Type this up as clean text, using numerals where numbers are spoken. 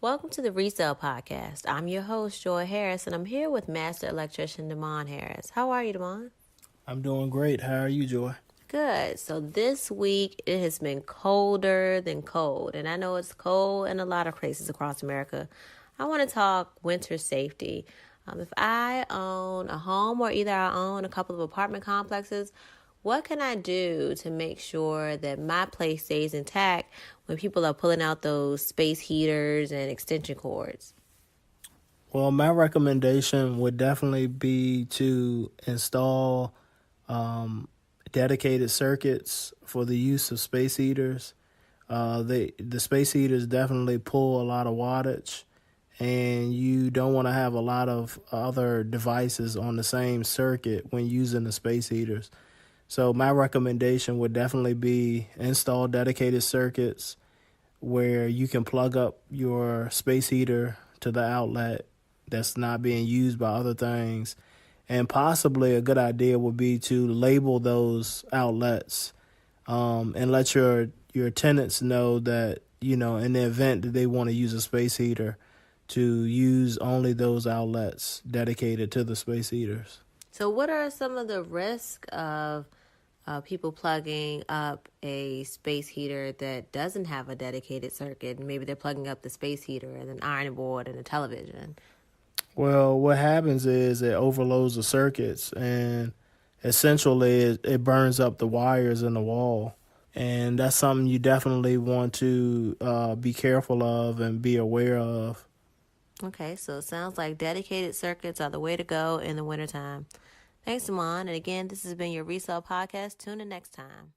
Welcome to the Resale Podcast. I'm your host, Joy Harris, and I'm here with Master Electrician Damon Harris. How are you, Damon? I'm doing great. How are you, Joy? Good. So this week it has been colder than cold, and I know it's cold in a lot of places across America. I want to talk winter safety. If I own a home or either I own a couple of apartment complexes, what can I do to make sure that my place stays intact when people are pulling out those space heaters and extension cords? Well, my recommendation would definitely be to install um, dedicated circuits for the use of space heaters. The space heaters definitely pull a lot of wattage, and you don't want to have a lot of other devices on the same circuit when using the space heaters. So my recommendation would definitely be install dedicated circuits where you can plug up your space heater to the outlet that's not being used by other things. And possibly a good idea would be to label those outlets and let your tenants know that, in the event that they want to use a space heater, to use only those outlets dedicated to the space heaters. So, what are some of the risks of people plugging up a space heater that doesn't have a dedicated circuit? Maybe they're plugging up the space heater and an ironing board and a television. Well, what happens is it overloads the circuits, and essentially it burns up the wires in the wall. And that's something you definitely want to be careful of and be aware of. Okay, so it sounds like dedicated circuits are the way to go in the wintertime. Thanks, Damon. And again, this has been your Resale Podcast. Tune in next time.